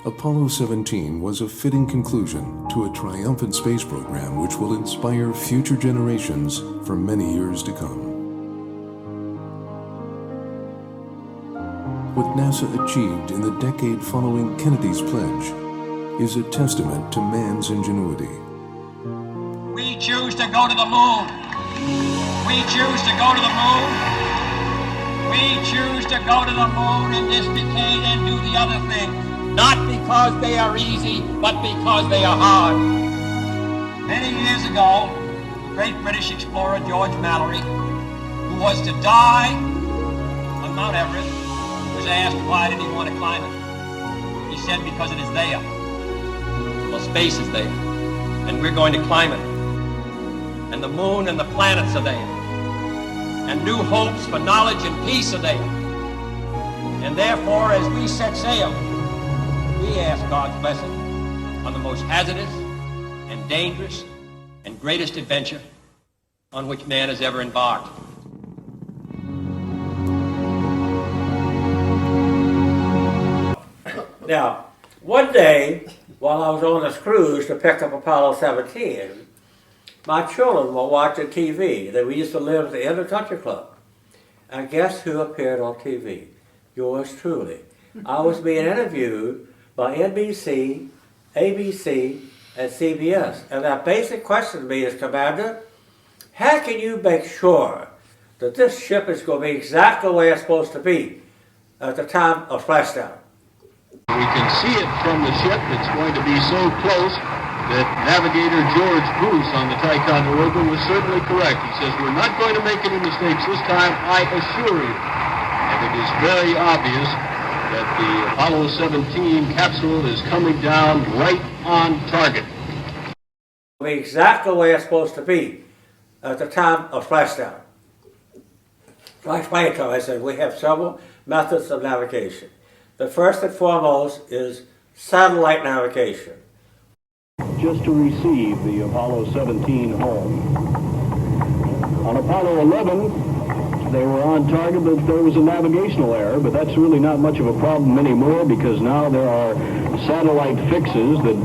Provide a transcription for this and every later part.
Apollo 17 was a fitting conclusion to a triumphant space program which will inspire future generations for many years to come. What NASA achieved in the decade following Kennedy's pledge is a testament to man's ingenuity. We choose to go to the moon. We choose to go to the moon. We choose to go to the moon in this decade and do the other things. Not because they are easy, but because they are hard. Many years ago, the great British explorer George Mallory, who was to die on Mount Everest, was asked why did he want to climb it. He said because it is there. Well, space is there, and we're going to climb it. And the moon and the planets are there. And new hopes for knowledge and peace are there. And therefore, as we set sail, we ask God's blessing on the most hazardous and dangerous and greatest adventure on which man has ever embarked. Now, one day, while I was on this cruise to pick up Apollo 17, my children were watching TV. We used to live at the end of the country club. And guess who appeared on TV? Yours truly. I was being interviewed by NBC, ABC, and CBS. And that basic question to me is, Commander, how can you make sure that this ship is going to be exactly the way it's supposed to be at the time of splashdown? We can see it from the ship. It's going to be so close that Navigator George Bruce on the Ticonderoga was certainly correct. He says, we're not going to make any mistakes this time, I assure you. And it is very obvious that the Apollo 17 capsule is coming down right on target. Exactly the way it's supposed to be at the time of splashdown. So I explained to him, I said, we have several methods of navigation. The first and foremost is satellite navigation. Just to receive the Apollo 17 home. On Apollo 11, they were on target, but there was a navigational error, but that's really not much of a problem anymore because now there are satellite fixes that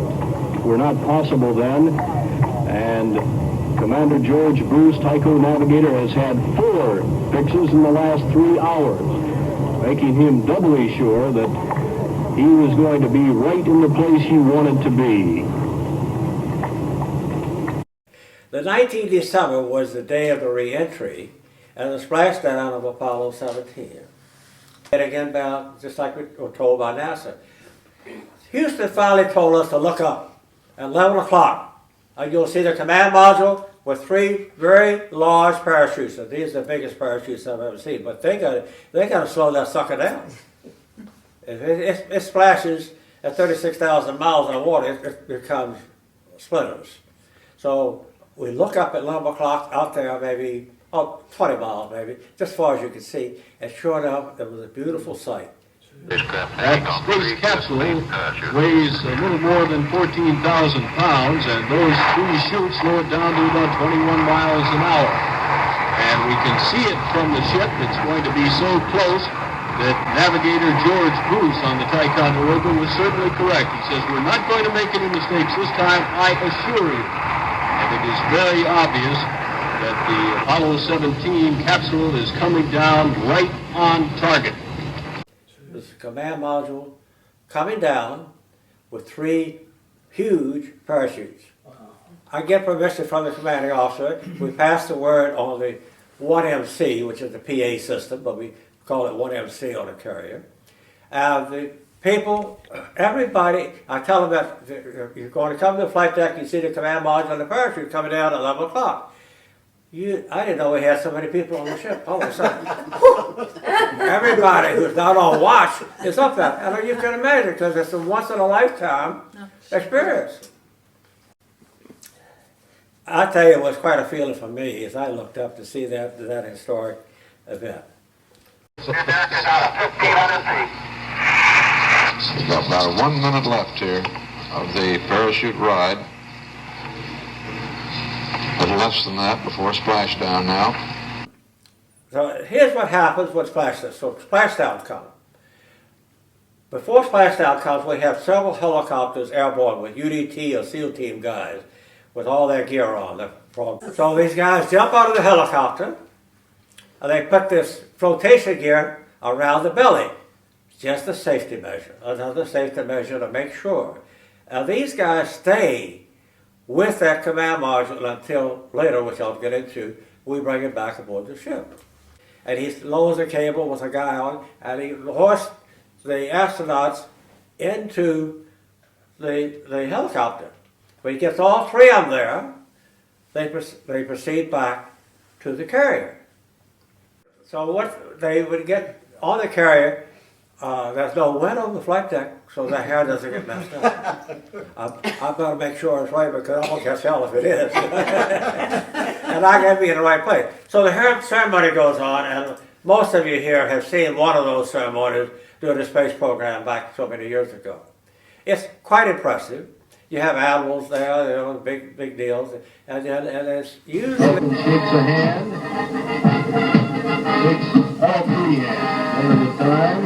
were not possible then, and Commander George Bruce, Tycho Navigator, has had 4 fixes in the last 3 hours, making him doubly sure that he was going to be right in the place he wanted to be. The 19th December was the day of the re-entry and the splashdown of Apollo 17. And again, just like we were told by NASA. Houston finally told us to look up at 11 o'clock. And you'll see the command module with 3 very large parachutes. And these are the biggest parachutes I've ever seen. But they got to slow that sucker down. If it splashes at 36,000 miles in water, it becomes splinters. So we look up at 11 o'clock out there, maybe 20 miles, maybe, just as far as you can see, and sure enough, it was a beautiful sight. That space capsule weighs a little more than 14,000 pounds, and those 3 chutes slow it down to about 21 miles an hour. And we can see it from the ship. It's going to be so close that Navigator George Bruce on the Ticonderoga was certainly correct. He says, we're not going to make any mistakes this time, I assure you. And it is very obvious that the Apollo 17 capsule is coming down right on target. This is a command module coming down with 3 huge parachutes. I get permission from the commanding officer. We pass the word on the 1MC, which is the PA system, but we call it 1MC on a carrier. The people, everybody, I tell them that you're going to come to the flight deck, you see the command module and the parachute coming down at 11 o'clock. I didn't know we had so many people on the ship. All of a sudden, everybody who's not on watch is up there. And you can imagine, because it's a once-in-a-lifetime experience. I tell you, it was quite a feeling for me as I looked up to see that historic event. About 1 minute left here of the parachute ride. A little less than that before splashdown now. So here's what happens when splashdown. So splashdown comes. Before splashdown comes, we have several helicopters airborne with UDT or SEAL team guys with all their gear on. So these guys jump out of the helicopter and they put this flotation gear around the belly. It's just a safety measure, another safety measure to make sure. Now these guys stay with that command module until later, which I'll get into, we bring it back aboard the ship. And he lowers the cable with a guy on, and he hoists the astronauts into the helicopter. When he gets all three of them there, they proceed back to the carrier. So what they would get on the carrier, there's no wind on the flight deck, so the hair doesn't get messed up. I've got to make sure it's right because I won't catch hell if it is. And I got to be in the right place. So the hair ceremony goes on, and most of you here have seen one of those ceremonies during the space program back so many years ago. It's quite impressive. You have admirals there, you know, big deals, and it's usually... Shakes a hand, shakes all three hands, one at a time.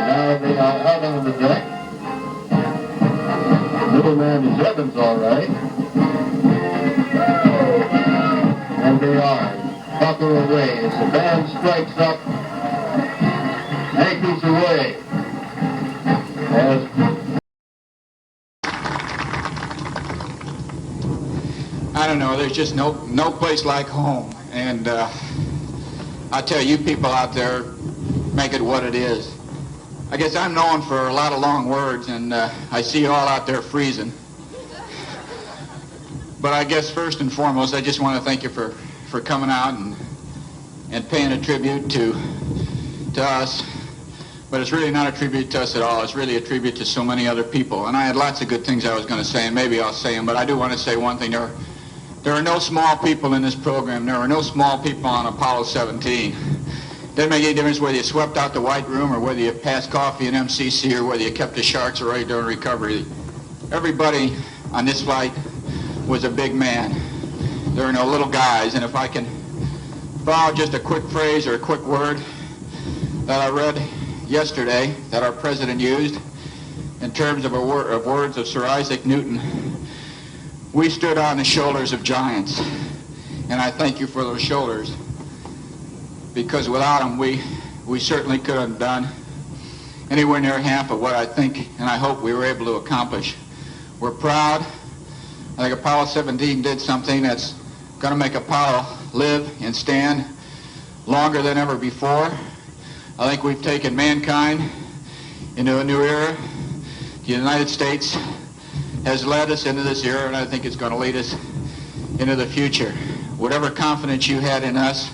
Now they are out on the deck. Middle man is Evans, all right. And they are. Buckle away as the band strikes up. Anchors away. I don't know, there's just no place like home. And I tell you people out there, make it what it is. I guess I'm known for a lot of long words, and I see you all out there freezing. But I guess first and foremost, I just want to thank you for coming out and paying a tribute to us. But it's really not a tribute to us at all. It's really a tribute to so many other people. And I had lots of good things I was going to say, and maybe I'll say them, but I do want to say one thing. There are no small people in this program. There are no small people on Apollo 17. Doesn't make any difference whether you swept out the White Room or whether you passed coffee in MCC or whether you kept the sharks away during recovery. Everybody on this flight was a big man. There are no little guys, and if I can borrow just a quick phrase or a quick word that I read yesterday that our president used in terms of words of Sir Isaac Newton, we stood on the shoulders of giants, and I thank you for those shoulders, because without them we certainly couldn't have done anywhere near half of what I think and I hope we were able to accomplish. We're proud. I think Apollo 17 did something that's going to make Apollo live and stand longer than ever before. I think we've taken mankind into a new era. The United States has led us into this era, and I think it's going to lead us into the future. Whatever confidence you had in us,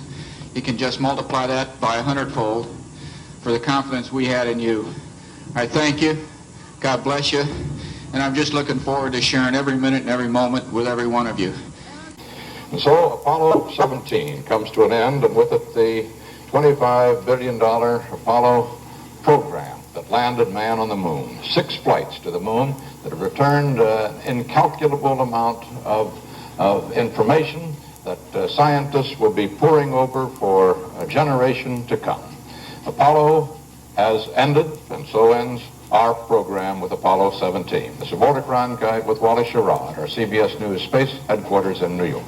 you can just multiply that by 100-fold for the confidence we had in you. I thank you. God bless you. And I'm just looking forward to sharing every minute and every moment with every one of you. And so Apollo 17 comes to an end, and with it the $25 billion Apollo program that landed man on the moon. 6 flights to the moon that have returned incalculable amount of information that scientists will be poring over for a generation to come. Apollo has ended, and so ends our program with Apollo 17. This is Walter Cronkite with Wally Sherrod, our CBS News Space Headquarters in New York.